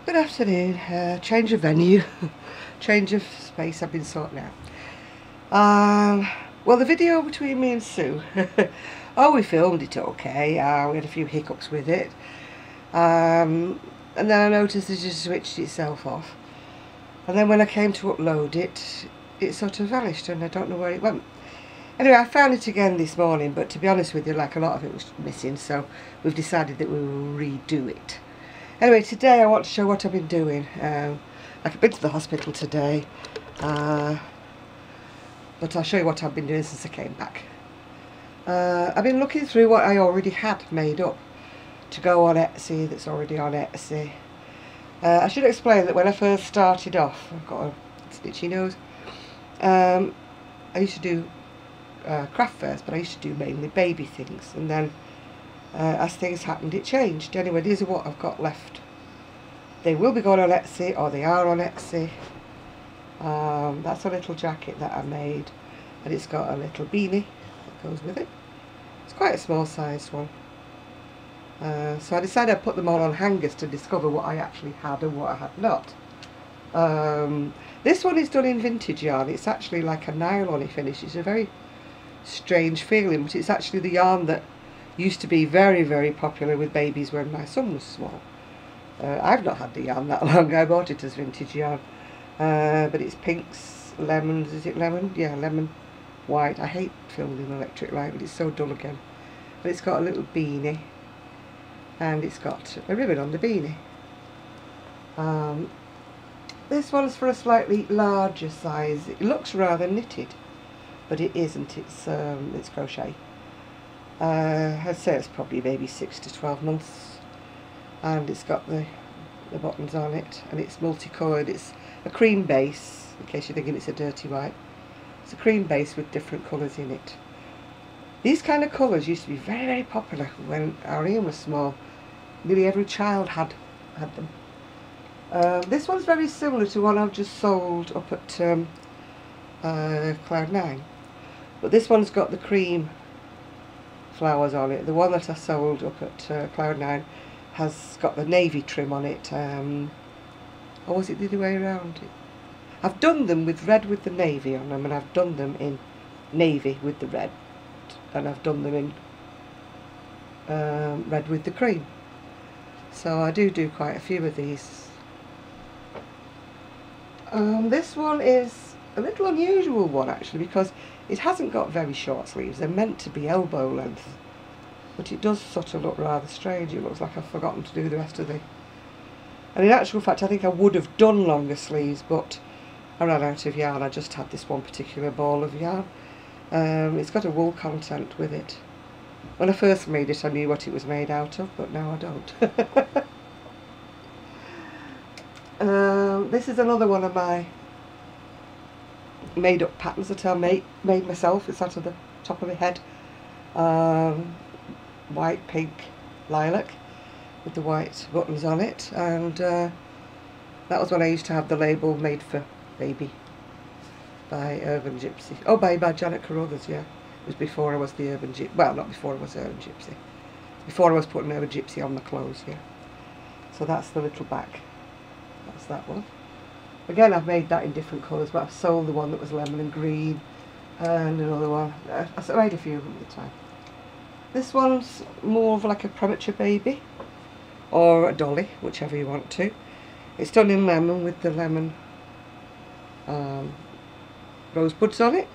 Good afternoon. Change of venue, change of space. I've been sorting out. Well, the video between me and Sue. Oh, we filmed it okay. We had a few hiccups with it, and then I noticed it just switched itself off. And then when I came to upload it, it sort of vanished, and I don't know where it went. Anyway, I found it again this morning, but to be honest with you, like a lot of it was missing, so we've decided that we will redo it. Anyway, today I want to show what I've been doing. I've been to the hospital today, but I'll show you what I've been doing since I came back. I've been looking through what I already had made up to go on Etsy, that's already on Etsy. I should explain that when I first started off, I've got a stitchy nose, I used to do craft fairs, but I used to do mainly baby things, and then as things happened it changed. Anyway, these are what I've got left. They will be going on Etsy, or they are on Etsy. That's a little jacket that I made, and it's got a little beanie that goes with it. It's quite a small sized one. So I decided I'd put them all on hangers to discover what I actually had and what I had not. This one is done in vintage yarn. It's actually like a nylon-y finish. It's a very strange feeling, but it's actually the yarn that used to be very, very popular with babies when my son was small. I've not had the yarn that long. I bought it as vintage yarn, but it's pinks, lemons. Is it lemon? Yeah, lemon, white. I hate filming in electric light, but it's so dull again. But it's got a little beanie, and it's got a ribbon on the beanie. This one's for a slightly larger size. It looks rather knitted, but it isn't. It's crochet. I'd say it's probably maybe 6 to 12 months, and it's got the buttons on it, and it's multicoloured. It's a cream base, in case you're thinking it's a dirty white. It's a cream base with different colours in it. These kind of colours used to be very, very popular when our Ian was small. Nearly every child had them. This one's very similar to one I've just sold up at Cloud9, but this one's got the cream flowers on it. The one that I sold up at Cloud9 has got the navy trim on it, or was it the other way around? I've done them with red with the navy on them, and I've done them in navy with the red, and I've done them in red with the cream. So I do quite a few of these. This one is a little unusual one actually, because it hasn't got very short sleeves. They're meant to be elbow length, but it does sort of look rather strange. It looks like I've forgotten to do the rest of the... And in actual fact I think I would have done longer sleeves, but I ran out of yarn. I just had this one particular ball of yarn. It's got a wool content with it. When I first made it I knew what it was made out of, but now I don't. This is another one of my made up patterns that I made myself. It's out of the top of my head. White, pink, lilac with the white buttons on it, and that was when I used to have the label Made for Baby by Urban Gypsy. Oh, by Janet Carruthers, yeah. It was before I was the Urban Gypsy. Well, not before I was Urban Gypsy. Before I was putting Urban Gypsy on the clothes, yeah. So that's the little back. That's that one. Again, I've made that in different colours, but I've sold the one that was lemon and green, and another one. I made a few of them at the time. This one's more of like a premature baby, or a dolly, whichever you want to. It's done in lemon with the lemon rosebuds on it,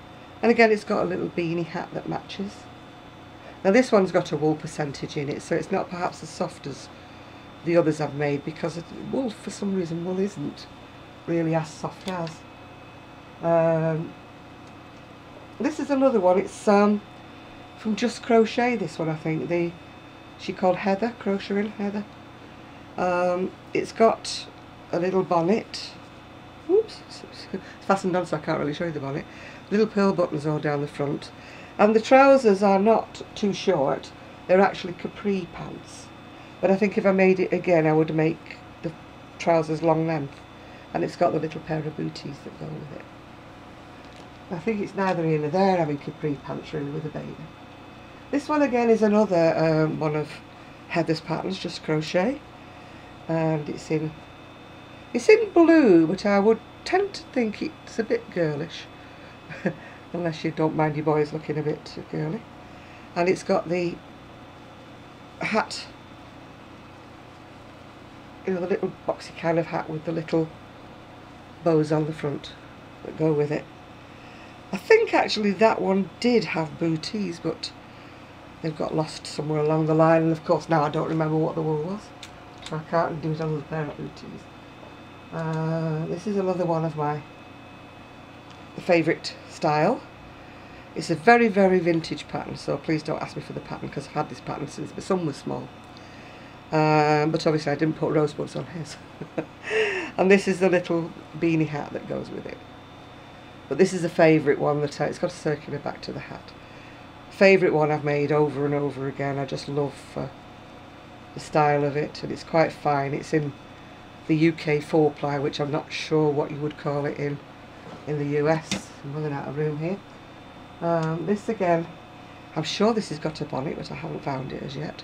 and again it's got a little beanie hat that matches. Now this one's got a wool percentage in it, so it's not perhaps as soft as the others I've made, because wool, for some reason, wool isn't really as soft as. This is another one. It's from Just Crochet, this one I think. She called Heather, Crocheted Heather. It's got a little bonnet. Oops, it's fastened on so I can't really show you the bonnet. Little pearl buttons all down the front. And the trousers are not too short. They're actually capri pants. But I think if I made it again I would make the trousers long length. And it's got the little pair of booties that go with it. I think it's neither here nor there having capri pants really with a baby. This one again is another one of Heather's patterns, Just Crochet. And it's in It's in blue, but I would tend to think it's a bit girlish. Unless you don't mind your boys looking a bit girly. And it's got the hat, you know, the little boxy kind of hat with the little bows on the front that go with it. I think actually that one did have booties, but they've got lost somewhere along the line, and of course now I don't remember what the wool was, so I can't do another pair of booties. This is another one of my favourite style. It's a very, very vintage pattern, so please don't ask me for the pattern because I've had this pattern since my son was small. But obviously I didn't put rosebuds on his. And this is the little beanie hat that goes with it. But this is a favourite one that it's got a circular back to the hat. Favourite one I've made over and over again. I just love the style of it, and it's quite fine. It's in the UK 4-ply, which I'm not sure what you would call it in the US. I'm running out of room here. This again, I'm sure this has got a bonnet, but I haven't found it as yet.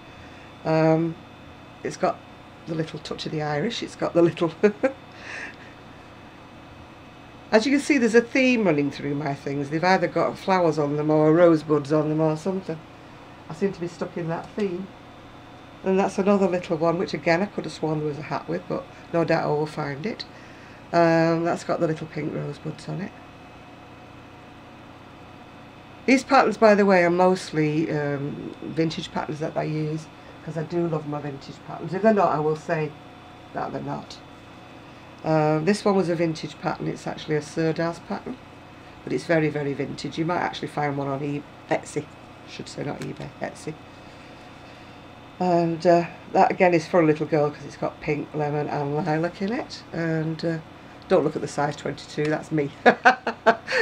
It's got the little touch of the Irish. It's got the little as you can see, there's a theme running through my things. They've either got flowers on them or rosebuds on them or something. I seem to be stuck in that theme. And that's another little one, which again I could have sworn there was a hat with, but no doubt I will find it. That's got the little pink rosebuds on it. These patterns, by the way, are mostly vintage patterns that I use, because I do love my vintage patterns. If they're not, I will say that they're not. This one was a vintage pattern. It's actually a Serdaz pattern, but it's very, very vintage. You might actually find one on Etsy. I should say not eBay, Etsy. And that again is for a little girl because it's got pink, lemon and lilac in it. And don't look at the size 22, that's me.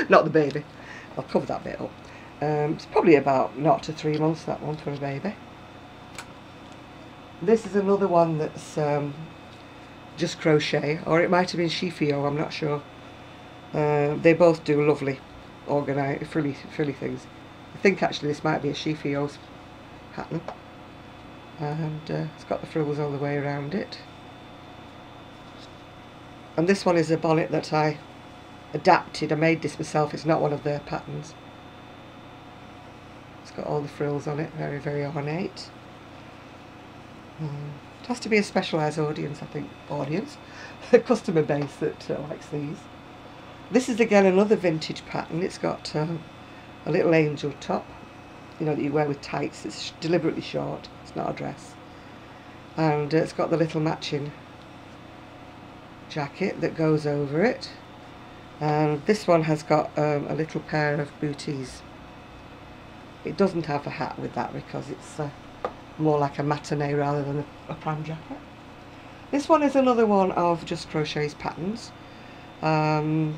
Not the baby. I'll cover that bit up. It's probably about 0 to 3 months, that one, for a baby. This is another one that's just crochet, or it might have been Shifio, I'm not sure. They both do lovely organised, frilly things. I think actually this might be a Shifio's pattern. And it's got the frills all the way around it. And this one is a bonnet that I adapted. I made this myself. It's not one of their patterns. It's got all the frills on it, very, very ornate. It has to be a specialised audience, I think, a customer base that likes these. This is again another vintage pattern. It's got a little angel top, you know, that you wear with tights. It's deliberately short. It's not a dress. And it's got the little matching jacket that goes over it. And this one has got a little pair of booties. It doesn't have a hat with that because it's more like a matinee rather than a pram jacket. This one is another one of Just Crochet's patterns. I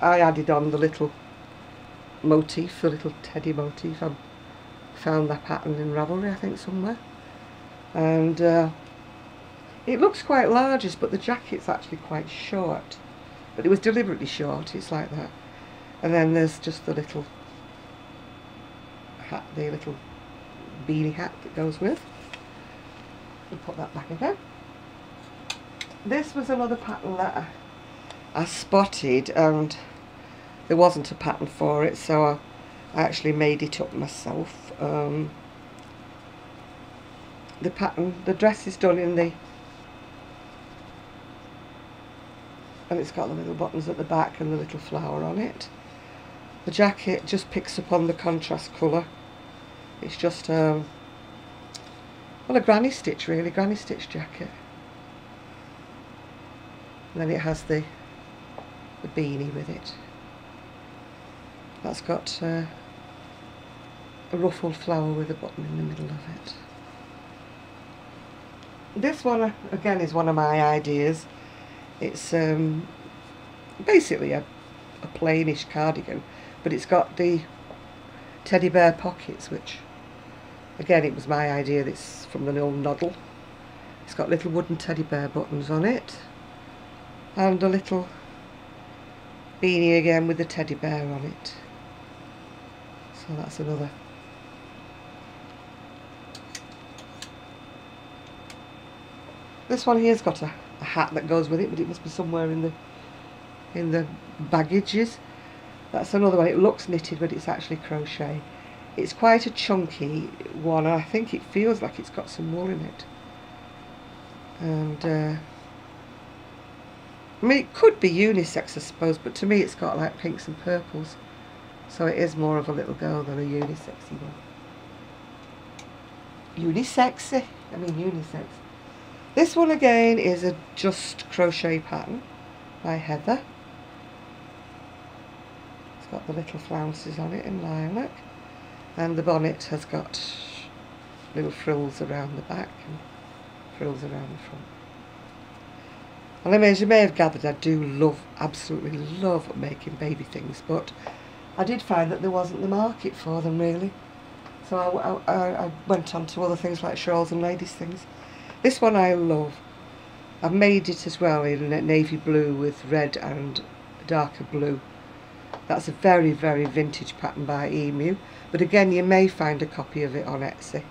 added on the little motif, the little teddy motif. I found that pattern in Ravelry, I think, somewhere. And it looks quite large, but the jacket's actually quite short. But it was deliberately short, it's like that. And then there's just the little hat, the little beanie hat that goes with. We'll put that back again. This was another pattern that I spotted, and there wasn't a pattern for it, so I actually made it up myself. The pattern, the dress is done in the, and it's got the little buttons at the back and the little flower on it. The jacket just picks up on the contrast colour. It's just well, a granny stitch, really, granny stitch jacket. And then it has the beanie with it. That's got a ruffled flower with a button in the middle of it. This one again is one of my ideas. It's basically a plainish cardigan, but it's got the teddy bear pockets, which again, it was my idea. It's from the old noddle. It's got little wooden teddy bear buttons on it, and a little beanie again with the teddy bear on it. So that's another. This one here's got a a hat that goes with it, but it must be somewhere in the baggages. That's another one. It looks knitted, but it's actually crochet. It's quite a chunky one. I think it feels like it's got some wool in it. And I mean, it could be unisex, I suppose, but to me it's got like pinks and purples. So it is more of a little girl than a unisexy one. Unisexy? I mean unisex. This one again is a just crochet pattern by Heather. It's got the little flounces on it in lilac. And the bonnet has got little frills around the back and frills around the front. And as you may have gathered, I do love, absolutely love making baby things, but I did find that there wasn't the market for them really. So I went on to other things like shawls and ladies' things. This one I love. I've made it as well in navy blue with red and darker blue. That's a very, very vintage pattern by Emu. But again, you may find a copy of it on Etsy.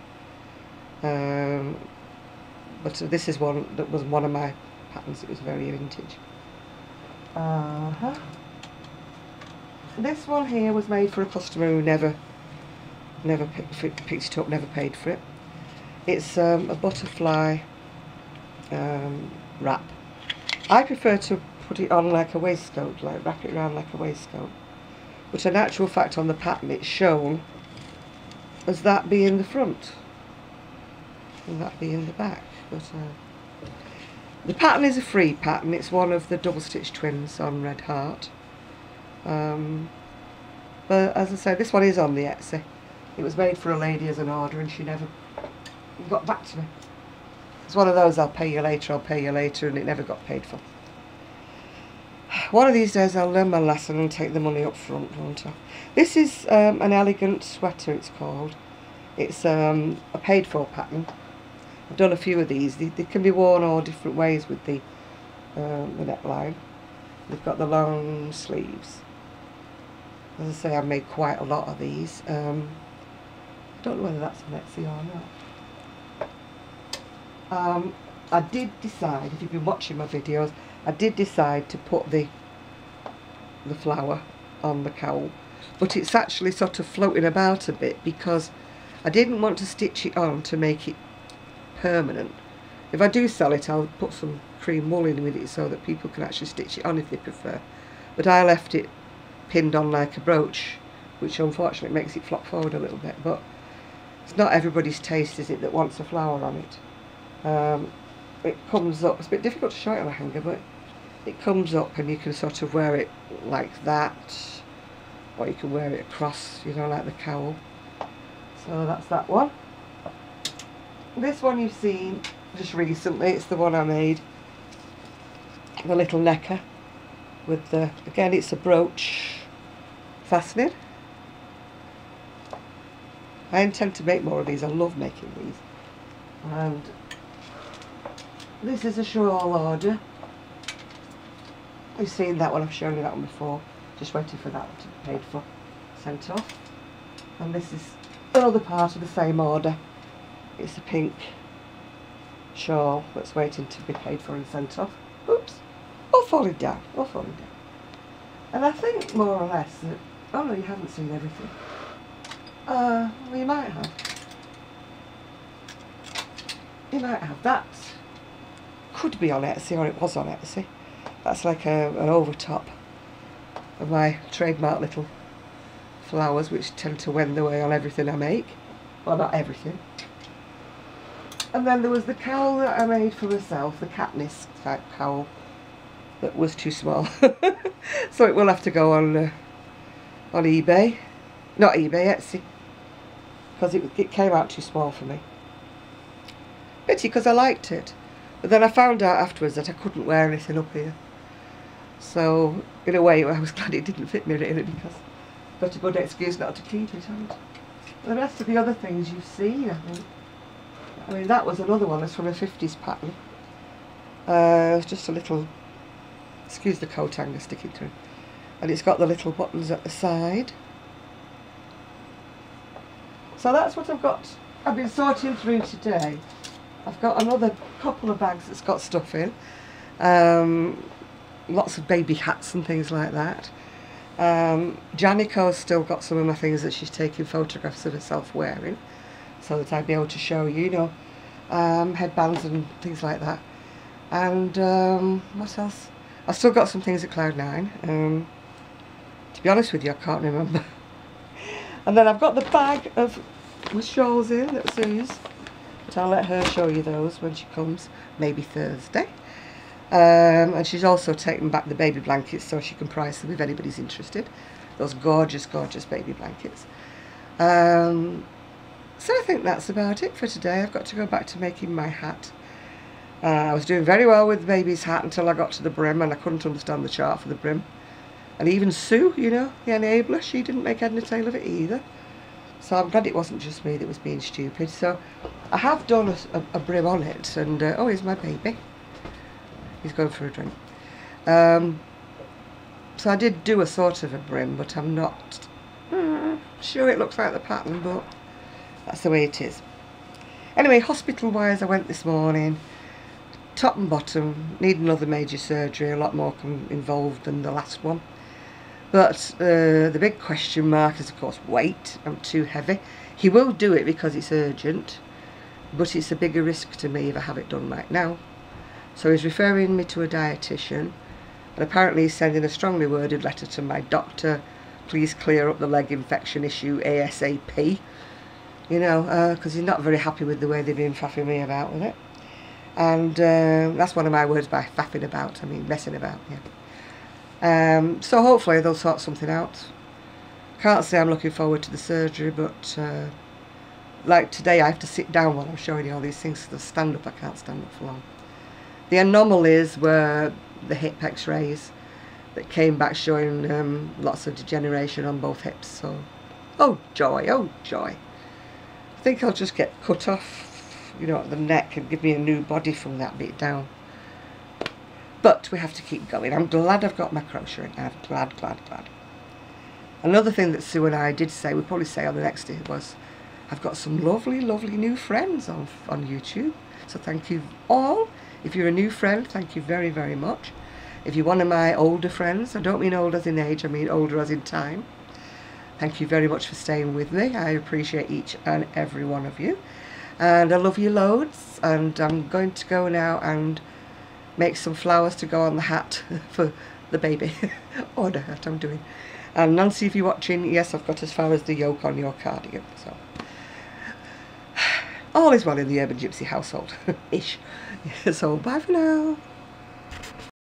But this is one that was one of my patterns. It was very vintage. This one here was made for a customer who never picked it up, never paid for it. It's a butterfly wrap. I prefer to put it on like a waistcoat, like wrap it around like a waistcoat. But in actual fact on the pattern it's shown as that being the front and that being the back. But the pattern is a free pattern. It's one of the double stitch twins on Red Heart. But as I say, this one is on the Etsy. It was made for a lady as an order and she never got back to me. It's one of those I'll pay you later, and it never got paid for. One of these days I'll learn my lesson and take the money up front, won't I? This is an elegant sweater, it's called. It's a paid for pattern. I've done a few of these. They can be worn all different ways with the neckline. They've got the long sleeves. As I say, I've made quite a lot of these. I don't know whether that's on Etsy or not. I did decide, if you've been watching my videos, I did decide to put the flower on the cowl, but it's actually sort of floating about a bit because I didn't want to stitch it on to make it permanent. If I do sell it, I'll put some cream wool in with it so that people can actually stitch it on if they prefer. But I left it pinned on like a brooch, which unfortunately makes it flop forward a little bit, but it's not everybody's taste, is it, that wants a flower on it. It comes up, it's a bit difficult to show it on a hanger, but it comes up and you can sort of wear it like that, or you can wear it across, you know, like the cowl. So that's that one. This one you've seen just recently, it's the one I made, the little necker with the, again it's a brooch fastening. I intend to make more of these, I love making these. And this is a shawl order. You've seen that one, I've shown you that one before. Just waiting for that to be paid for, sent off. And this is another part of the same order. It's a pink shawl that's waiting to be paid for and sent off. Oops, all falling down, all falling down. And I think more or less that, oh no, you haven't seen everything. Well, you might have. You might have. That could be on Etsy, or it was on Etsy. That's like an overtop of my trademark little flowers, which tend to wend their way on everything I make. Well, not everything. And then there was the cowl that I made for myself, the Katniss type cowl, that was too small. So it will have to go on eBay. Not eBay, Etsy. Because it came out too small for me. Pity, because I liked it. But then I found out afterwards that I couldn't wear anything up here. So, in a way, I was glad it didn't fit me really, because I've got a good excuse not to keep it, haven't I? The rest of the other things you've seen, I think. I mean, that was another one that's from a 50s pattern. It's just a little, excuse the coat hanger sticking through. And it's got the little buttons at the side. So that's what I've got. I've been sorting through today. I've got another couple of bags that's got stuff in. Lots of baby hats and things like that. Janico's still got some of my things that she's taking photographs of herself wearing, so that I'd be able to show you, you know, headbands and things like that. And what else? I've still got some things at Cloud9. To be honest with you, I can't remember. And then I've got the bag with shawls in that Sue's, but I'll let her show you those when she comes, maybe Thursday. And she's also taken back the baby blankets so she can price them if anybody's interested. Those gorgeous, gorgeous baby blankets. So I think that's about it for today. I've got to go back to making my hat. I was doing very well with the baby's hat until I got to the brim, and I couldn't understand the chart for the brim. And even Sue, you know, the enabler, she didn't make head nor tail of it either. So I'm glad it wasn't just me that was being stupid. So I have done a brim on it, and oh, here's my baby. He's going for a drink. So I did do a sort of a brim, but I'm not sure it looks like the pattern, but that's the way it is. Anyway, hospital-wise, I went this morning. Top and bottom, need another major surgery, a lot more involved than the last one. But the big question mark is, of course, weight. I'm too heavy. He will do it because it's urgent, but it's a bigger risk to me if I have it done right now. So he's referring me to a dietitian, and apparently he's sending a strongly worded letter to my doctor. Please clear up the leg infection issue ASAP. You know, because he's not very happy with the way they've been faffing me about with it. And that's one of my words by faffing about, I mean messing about, yeah. So hopefully they'll sort something out. Can't say I'm looking forward to the surgery, but like today I have to sit down while I'm showing you all these things, so stand up, I can't stand up for long. The anomalies were the hip x-rays that came back showing lots of degeneration on both hips, so oh joy, oh joy. I think I'll just get cut off, you know, at the neck and give me a new body from that bit down. But we have to keep going. I'm glad I've got my crocheting. I'm glad, glad, glad. Another thing that Sue and I did say, we'll probably say on the next day, was I've got some lovely, lovely new friends on YouTube. So thank you all. If you're a new friend, thank you very, very much. If you're one of my older friends, I don't mean old as in age, I mean older as in time. Thank you very much for staying with me. I appreciate each and every one of you. And I love you loads. And I'm going to go now and make some flowers to go on the hat for the baby. Or the hat I'm doing. And Nancy, if you're watching, yes, I've got as far as the yoke on your cardigan. So all is well in the Urban Gypsy household. Ish. So bye for now.